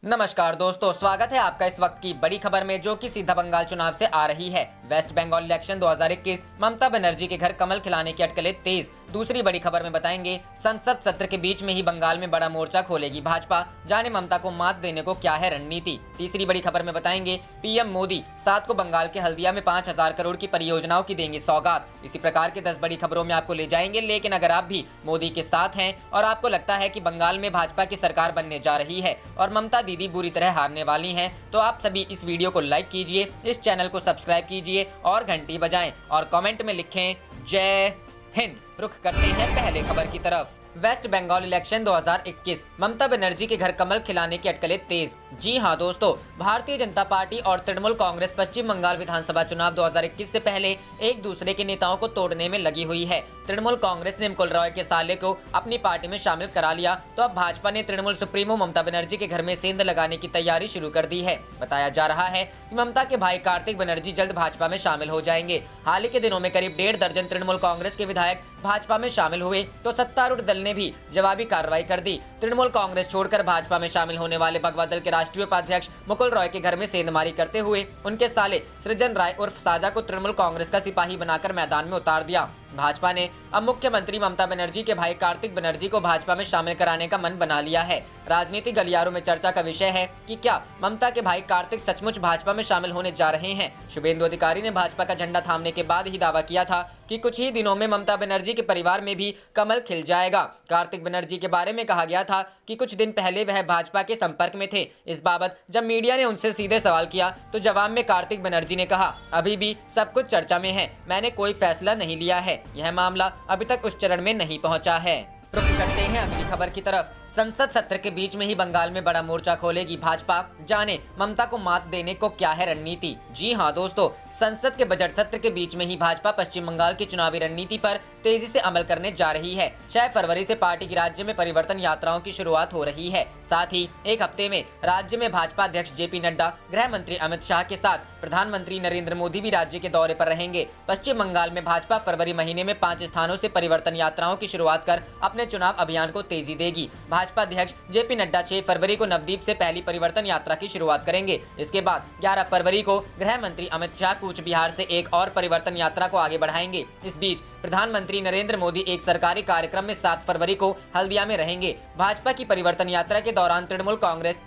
नमस्कार दोस्तों, स्वागत है आपका इस वक्त की बड़ी खबर में, जो कि सीधा बंगाल चुनाव से आ रही है। वेस्ट बंगाल इलेक्शन 2021, ममता बनर्जी के घर कमल खिलाने की अटकलें तेज। दूसरी बड़ी खबर में बताएंगे, संसद सत्र के बीच में ही बंगाल में बड़ा मोर्चा खोलेगी भाजपा, जाने ममता को मात देने को क्या है रणनीति। तीसरी बड़ी खबर में बताएंगे, पीएम मोदी 7 को बंगाल के हल्दिया में 5,000 करोड़ की परियोजनाओं की देंगे सौगात। इसी प्रकार के 10 बड़ी खबरों में आपको ले जाएंगे। लेकिन अगर आप भी मोदी के साथ हैं और आपको लगता है कि बंगाल में भाजपा की सरकार बनने जा रही है और ममता दीदी बुरी तरह हारने वाली हैं, तो आप सभी इस वीडियो को लाइक कीजिए, इस चैनल को सब्सक्राइब कीजिए और घंटी बजाएं और कमेंट में लिखें जय हिंद। रुख करते हैं पहले खबर की तरफ। वेस्ट बंगाल इलेक्शन 2021, ममता बनर्जी के घर कमल खिलाने की अटकलें तेज। जी हां दोस्तों, भारतीय जनता पार्टी और तृणमूल कांग्रेस पश्चिम बंगाल विधानसभा चुनाव 2021 से पहले एक दूसरे के नेताओं को तोड़ने में लगी हुई है। तृणमूल कांग्रेस ने मुकुल रॉय के साले को अपनी पार्टी में शामिल करा लिया, तो अब भाजपा ने तृणमूल सुप्रीमो ममता बनर्जी के घर में सेंध लगाने की तैयारी शुरू कर दी है। बताया जा रहा है कि ममता के भाई कार्तिक बनर्जी जल्द भाजपा में शामिल हो जाएंगे। हाल ही के दिनों में करीब 1.5 दर्जन तृणमूल कांग्रेस के विधायक भाजपा में शामिल हुए, तो सत्तारूढ़ दल ने भी जवाबी कार्रवाई कर दी। तृणमूल कांग्रेस छोड़कर भाजपा में शामिल होने वाले भगवा दल के राष्ट्रीय उपाध्यक्ष मुकुल रॉय के घर में सेंधमारी करते हुए उनके साले सृजन राय उर्फ साजा को तृणमूल कांग्रेस का सिपाही बनाकर मैदान में उतार दिया। भाजपा ने अब मुख्यमंत्री ममता बनर्जी के भाई कार्तिक बनर्जी को भाजपा में शामिल कराने का मन बना लिया है। राजनीतिक गलियारों में चर्चा का विषय है कि क्या ममता के भाई कार्तिक सचमुच भाजपा में शामिल होने जा रहे हैं। शुभेंदु अधिकारी ने भाजपा का झंडा थामने के बाद ही दावा किया था कि कुछ ही दिनों में ममता बनर्जी के परिवार में भी कमल खिल जाएगा। कार्तिक बनर्जी के बारे में कहा गया था कि कुछ दिन पहले वह भाजपा के संपर्क में थे। इस बाबत जब मीडिया ने उनसे सीधे सवाल किया तो जवाब में कार्तिक बनर्जी ने कहा, अभी भी सब कुछ चर्चा में है, मैंने कोई फैसला नहीं लिया है, यह मामला अभी तक उस चरण में नहीं पहुंचा है। रुख करते हैं अगली खबर की तरफ। संसद सत्र के बीच में ही बंगाल में बड़ा मोर्चा खोलेगी भाजपा, जाने ममता को मात देने को क्या है रणनीति। जी हां दोस्तों, संसद के बजट सत्र के बीच में ही भाजपा पश्चिम बंगाल की चुनावी रणनीति पर तेजी से अमल करने जा रही है। 6 फरवरी से पार्टी की राज्य में परिवर्तन यात्राओं की शुरुआत हो रही है। साथ ही एक हफ्ते में राज्य में भाजपा अध्यक्ष जेपी नड्डा, गृह मंत्री अमित शाह के साथ प्रधानमंत्री नरेंद्र मोदी भी राज्य के दौरे पर रहेंगे। पश्चिम बंगाल में भाजपा फरवरी महीने में 5 स्थानों से परिवर्तन यात्राओं की शुरुआत कर अपने चुनाव अभियान को तेजी देगी। भाजपा अध्यक्ष जेपी नड्डा 6 फरवरी को नवदीप से पहली परिवर्तन यात्रा की शुरुआत करेंगे। इसके बाद 11 फरवरी को गृह मंत्री अमित शाह कूच बिहार से एक और परिवर्तन यात्रा को आगे बढ़ाएंगे। इस बीच प्रधानमंत्री नरेंद्र मोदी एक सरकारी कार्यक्रम में 7 फरवरी को हल्दिया में रहेंगे। भाजपा की परिवर्तन यात्रा के दौरान तृणमूल कांग्रेस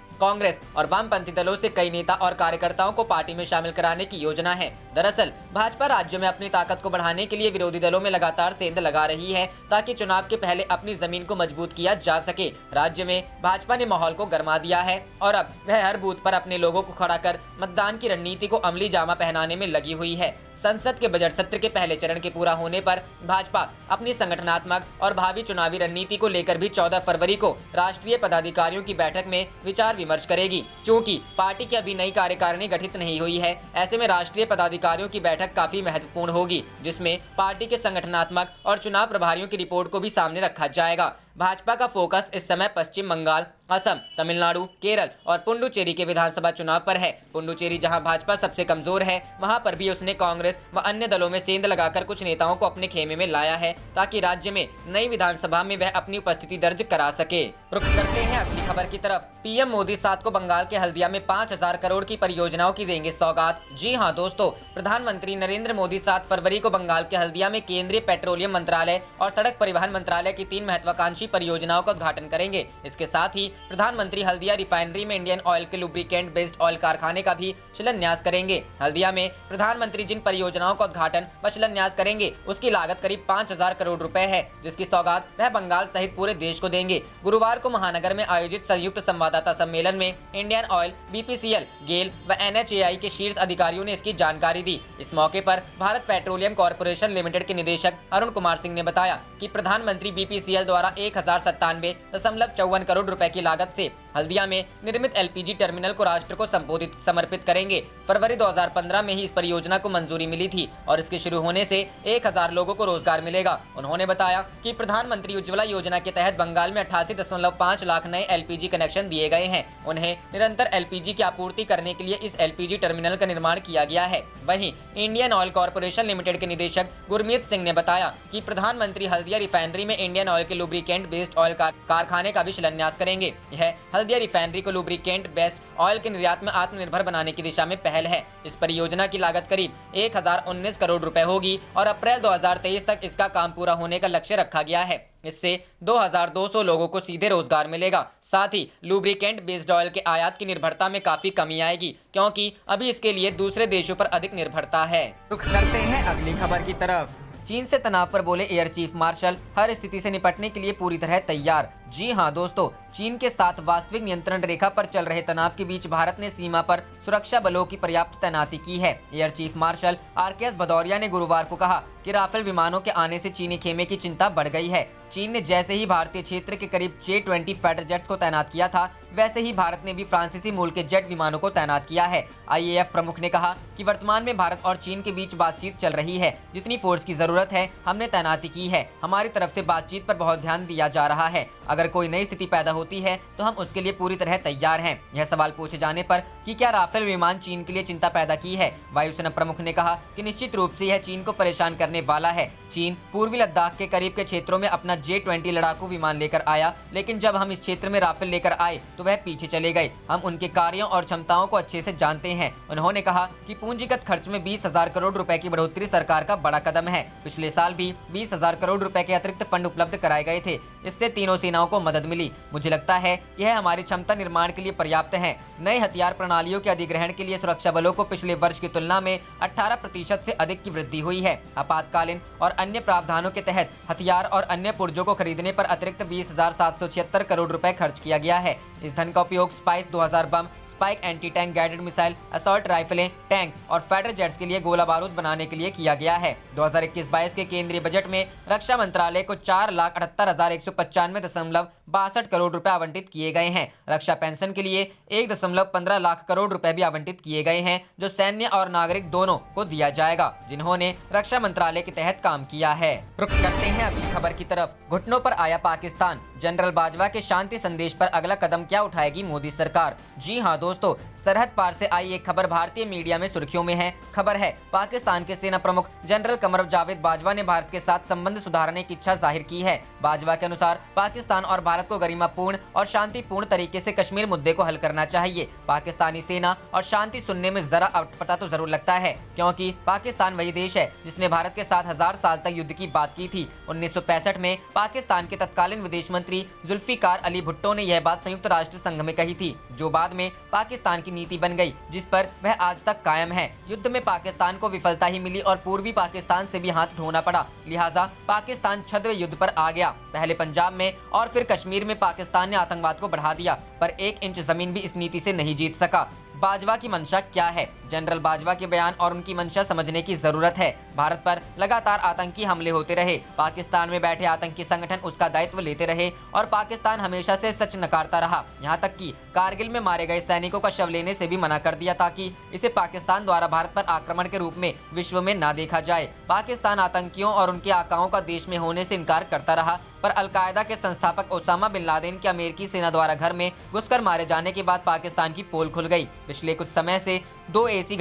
और वामपंथी दलों से कई नेता और कार्यकर्ताओं को पार्टी में शामिल कराने की योजना है। दरअसल भाजपा राज्य में अपनी ताकत को बढ़ाने के लिए विरोधी दलों में लगातार सेंध लगा रही है, ताकि चुनाव के पहले अपनी जमीन को मजबूत किया जा सके। राज्य में भाजपा ने माहौल को गरमा दिया है और अब वह हर बूथ पर अपने लोगों को खड़ा कर मतदान की रणनीति को अमली जामा पहनाने में लगी हुई है। संसद के बजट सत्र के पहले चरण के पूरा होने पर भाजपा अपनी संगठनात्मक और भावी चुनावी रणनीति को लेकर भी 14 फरवरी को राष्ट्रीय पदाधिकारियों की बैठक में विचार विमर्श करेगी। चूंकि पार्टी की अभी नई कार्यकारिणी गठित नहीं हुई है, ऐसे में राष्ट्रीय पदाधिकारियों की बैठक काफी महत्वपूर्ण होगी, जिसमें पार्टी के संगठनात्मक और चुनाव प्रभारियों की रिपोर्ट को भी सामने रखा जाएगा। भाजपा का फोकस इस समय पश्चिम बंगाल, असम, तमिलनाडु, केरल और पुडुचेरी के विधानसभा चुनाव पर है। पुडुचेरी जहां भाजपा सबसे कमजोर है, वहां पर भी उसने कांग्रेस व अन्य दलों में सेंध लगाकर कुछ नेताओं को अपने खेमे में लाया है, ताकि राज्य में नई विधानसभा में वह अपनी उपस्थिति दर्ज करा सके। रुख करते हैं अगली खबर की तरफ। पीएम मोदी 7 को बंगाल के हल्दिया में 5,000 करोड़ की परियोजनाओं की देंगे सौगात। जी हाँ दोस्तों, प्रधानमंत्री नरेंद्र मोदी 7 फरवरी को बंगाल के हल्दिया में केंद्रीय पेट्रोलियम मंत्रालय और सड़क परिवहन मंत्रालय की 3 महत्वाकांक्षी परियोजनाओं का उद्घाटन करेंगे। इसके साथ ही प्रधानमंत्री हल्दिया रिफाइनरी में इंडियन ऑयल के लुब्रिकेंट बेस्ड ऑयल कारखाने का भी शिलान्यास करेंगे। हल्दिया में प्रधानमंत्री जिन परियोजनाओं का उद्घाटन व शिलान्यास करेंगे, उसकी लागत करीब 5,000 करोड़ रुपए है, जिसकी सौगात वह बंगाल सहित पूरे देश को देंगे। गुरुवार को महानगर में आयोजित संयुक्त संवाददाता सम्मेलन में इंडियन ऑयल, बीपीसीएल, गेल व एनएचएआई के शीर्ष अधिकारियों ने इसकी जानकारी दी। इस मौके पर भारत पेट्रोलियम कॉर्पोरेशन लिमिटेड के निदेशक अरुण कुमार सिंह ने बताया कि प्रधानमंत्री बीपीसीएल द्वारा 1097.54 करोड़ रुपए की लागत से हल्दिया में निर्मित एलपीजी टर्मिनल को राष्ट्र को समर्पित करेंगे। फरवरी 2015 में ही इस परियोजना को मंजूरी मिली थी और इसके शुरू होने से 1000 लोगों को रोजगार मिलेगा। उन्होंने बताया कि प्रधानमंत्री उज्ज्वला योजना के तहत बंगाल में 88.5 लाख नए एलपीजी कनेक्शन दिए गए हैं। उन्हें निरंतर एलपीजी की आपूर्ति करने के लिए इस एलपीजी टर्मिनल का निर्माण किया गया है। वहीं इंडियन ऑयल कॉर्पोरेशन लिमिटेड के निदेशक गुरमीत सिंह ने बताया कि प्रधानमंत्री हल्दिया रिफाइनरी में इंडियन ऑयल के लुब्रिकेंट बेस्ड ऑयल कारखाने का भी शिलान्यास करेंगे। यह हल्दिया रिफाइनरी को लुब्रिकेंट बेस्ड ऑयल के निर्यात में आत्मनिर्भर बनाने की दिशा में पहल है। इस परियोजना की लागत करीब 1019 करोड़ रुपए होगी और अप्रैल 2023 तक इसका काम पूरा होने का लक्ष्य रखा गया है। इससे 2200 लोगों को सीधे रोजगार मिलेगा। साथ ही लुब्रिकेंट बेस्ड ऑयल के आयात की निर्भरता में काफी कमी आएगी, क्योंकि अभी इसके लिए दूसरे देशों पर अधिक निर्भरता है। रुख करते हैं अगली खबर की तरफ। चीन से तनाव पर बोले एयर चीफ मार्शल, हर स्थिति से निपटने के लिए पूरी तरह तैयार। जी हां दोस्तों, चीन के साथ वास्तविक नियंत्रण रेखा पर चल रहे तनाव के बीच भारत ने सीमा पर सुरक्षा बलों की पर्याप्त तैनाती की है। Air chief marshal RKS Bhadauria ने गुरुवार को कहा कि राफेल विमानों के आने से चीनी खेमे की चिंता बढ़ गई है। चीन ने जैसे ही भारतीय क्षेत्र के करीब J-20 फाइटर जेट्स को तैनात किया था, वैसे ही भारत ने भी फ्रांसीसी मूल के जेट विमानों को तैनात किया है। IAF प्रमुख ने कहा कि वर्तमान में भारत और चीन के बीच बातचीत चल रही है। जितनी फोर्स की जरूरत है हमने तैनाती की है। हमारी तरफ से बातचीत पर बहुत ध्यान दिया जा रहा है। अगर कोई नई स्थिति पैदा होती है तो हम उसके लिए पूरी तरह तैयार हैं। यह सवाल पूछे जाने पर कि क्या राफेल विमान चीन के लिए चिंता पैदा की है, वायुसेना प्रमुख ने कहा कि निश्चित रूप से यह चीन को परेशान करने वाला है। चीन पूर्वी लद्दाख के करीब के क्षेत्रों में अपना J-20 लड़ाकू विमान लेकर आया, लेकिन जब हम इस क्षेत्र में राफेल लेकर आए तो वह पीछे चले गए। हम उनके कार्यों और क्षमताओं को अच्छे से जानते हैं। उन्होंने कहा कि पूंजीगत खर्च में 20,000 करोड़ रुपए की बढ़ोतरी सरकार का बड़ा कदम है। पिछले साल भी 20,000 करोड़ रुपए के अतिरिक्त फंड उपलब्ध कराए गए थे। इससे तीनों सेनाओं को मदद मिली। मुझे लगता है कि यह हमारी क्षमता निर्माण के लिए पर्याप्त है। नए हथियार प्रणालियों के अधिग्रहण के लिए सुरक्षा बलों को पिछले वर्ष की तुलना में 18% से अधिक की वृद्धि हुई है। आपातकालीन और अन्य प्रावधानों के तहत हथियार और अन्य पुर्जों को खरीदने पर अतिरिक्त 20,776 करोड़ रुपए खर्च किया गया है। इस धन का उपयोग Spice 2000 bomb, Spike anti tank guided missile, assault राइफलें, टैंक और फाइटर जेट्स के लिए गोला बारूद बनाने के लिए किया गया है। 2021-22 के केंद्रीय बजट में रक्षा मंत्रालय को 4,78,195.62 करोड़ रुपए आवंटित किए गए हैं। रक्षा पेंशन के लिए 1.15 लाख करोड़ रुपए भी आवंटित किए गए हैं, जो सैन्य और नागरिक दोनों को दिया जाएगा जिन्होंने रक्षा मंत्रालय के तहत काम किया है। रुक करते हैं अगली खबर की तरफ। घुटनों पर आया पाकिस्तान, जनरल बाजवा के शांति संदेश पर अगला कदम क्या उठाएगी मोदी सरकार। जी हां दोस्तों, सरहद पार से आई एक खबर भारतीय मीडिया में सुर्खियों में है। खबर है पाकिस्तान के सेना प्रमुख जनरल कमर जावेद बाजवा ने भारत के साथ संबंध सुधारने की इच्छा जाहिर की है। बाजवा के अनुसार पाकिस्तान और भारत को गरिमापूर्ण और शांतिपूर्ण तरीके से कश्मीर मुद्दे को हल करना चाहिए। पाकिस्तानी सेना और शांति सुनने में जरा अटपटा तो जरूर लगता है, क्योंकि पाकिस्तान वही देश है जिसने भारत के साथ 1000 साल तक युद्ध की बात की थी। 1965 में पाकिस्तान के तत्कालीन विदेश मंत्री जुल्फिकार अली भुट्टो ने यह बात संयुक्त राष्ट्र संघ में कही थी, जो बाद में पाकिस्तान की नीति बन गई, जिस पर वह आज तक कायम है। युद्ध में पाकिस्तान को विफलता ही मिली और पूर्वी पाकिस्तान से भी हाथ धोना पड़ा, लिहाजा पाकिस्तान छद्म युद्ध पर आ गया। पहले पंजाब में और फिर कश्मीर में पाकिस्तान ने आतंकवाद को बढ़ा दिया, पर 1 इंच जमीन भी इस नीति से नहीं जीत सका। बाजवा की मंशा क्या है? जनरल बाजवा के बयान और उनकी मंशा समझने की जरूरत है। भारत पर लगातार आतंकी हमले होते रहे, पाकिस्तान में बैठे आतंकी संगठन उसका दायित्व लेते रहे और पाकिस्तान हमेशा से सच नकारता रहा। यहाँ तक कि कारगिल में मारे गए सैनिकों का शव लेने से भी मना कर दिया, ताकि इसे पाकिस्तान द्वारा भारत पर आक्रमण के रूप में विश्व में ना देखा जाए। पाकिस्तान आतंकियों और उनके आकाओं का देश में होने से इनकार करता रहा, पर अलकायदा के संस्थापक ओसामा बिन लादेन के अमेरिकी सेना द्वारा घर में घुसकर मारे जाने के बाद पाकिस्तान की पोल खुल गई। पिछले कुछ समय से दो ऐसी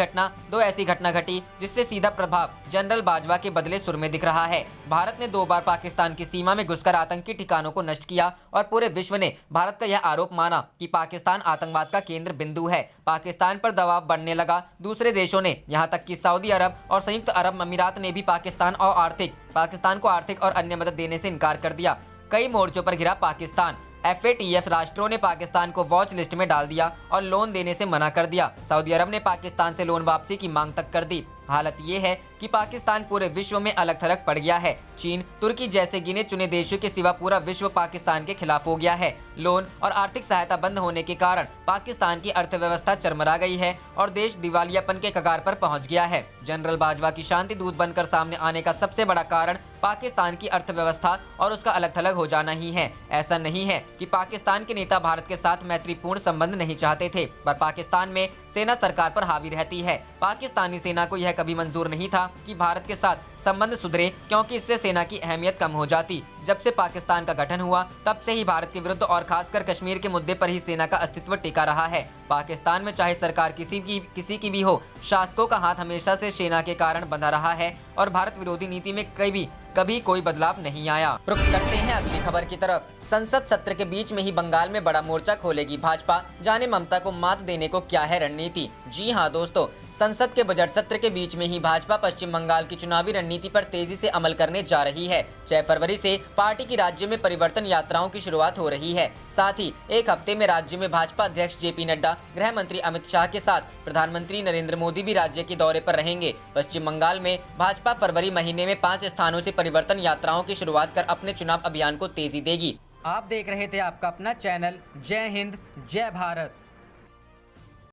घटना घटी जिससे सीधा प्रभाव जनरल बाजवा के बदले सुर में दिख रहा है। भारत ने 2 बार पाकिस्तान की सीमा में घुसकर आतंकी ठिकानों को नष्ट किया और पूरे विश्व ने भारत का यह आरोप माना कि पाकिस्तान आतंकवाद का केंद्र बिंदु है। पाकिस्तान पर दबाव बढ़ने लगा। दूसरे देशों ने, यहाँ तक कि सऊदी अरब और संयुक्त अरब अमीरात ने भी पाकिस्तान को आर्थिक और अन्य मदद देने से इनकार कर दिया। कई मोर्चों पर घिरा पाकिस्तान। FATF राष्ट्रों ने पाकिस्तान को वॉच लिस्ट में डाल दिया और लोन देने से मना कर दिया। सऊदी अरब ने पाकिस्तान से लोन वापसी की मांग तक कर दी। हालत ये है कि पाकिस्तान पूरे विश्व में अलग थलग पड़ गया है। चीन, तुर्की जैसे गिने चुने देशों के सिवा पूरा विश्व पाकिस्तान के खिलाफ हो गया है। लोन और आर्थिक सहायता बंद होने के कारण पाकिस्तान की अर्थव्यवस्था चरमरा गई है और देश दिवालियापन के कगार पर पहुंच गया है। जनरल बाजवा की शांति दूत बनकर सामने आने का सबसे बड़ा कारण पाकिस्तान की अर्थव्यवस्था और उसका अलग थलग हो जाना ही है। ऐसा नहीं है कि पाकिस्तान के नेता भारत के साथ मैत्रीपूर्ण संबंध नहीं चाहते थे, पर पाकिस्तान में सेना सरकार पर हावी रहती है। पाकिस्तानी सेना को यह कभी मंजूर नहीं था कि भारत के साथ संबंध सुधरे, क्योंकि इससे सेना की अहमियत कम हो जाती। जब से पाकिस्तान का गठन हुआ तब से ही भारत के विरुद्ध और खासकर कश्मीर के मुद्दे पर ही सेना का अस्तित्व टिका रहा है। पाकिस्तान में चाहे सरकार किसी की भी हो, शासकों का हाथ हमेशा से सेना के कारण बंधा रहा है और भारत विरोधी नीति में कभी कोई बदलाव नहीं आया। रुख करते हैं अगली खबर की तरफ। संसद सत्र के बीच में ही बंगाल में बड़ा मोर्चा खोलेगी भाजपा, जाने ममता को मात देने को क्या है रणनीति। जी हां दोस्तों, संसद के बजट सत्र के बीच में ही भाजपा पश्चिम बंगाल की चुनावी रणनीति पर तेजी से अमल करने जा रही है। 6 फरवरी से पार्टी की राज्य में परिवर्तन यात्राओं की शुरुआत हो रही है। साथ ही एक हफ्ते में राज्य में भाजपा अध्यक्ष जेपी नड्डा, गृह मंत्री अमित शाह के साथ प्रधानमंत्री नरेंद्र मोदी भी राज्य के दौरे पर रहेंगे। पश्चिम बंगाल में भाजपा फरवरी महीने में 5 स्थानों से परिवर्तन यात्राओं की शुरुआत कर अपने चुनाव अभियान को तेजी देगी। आप देख रहे थे आपका अपना चैनल जय हिंद जय भारत।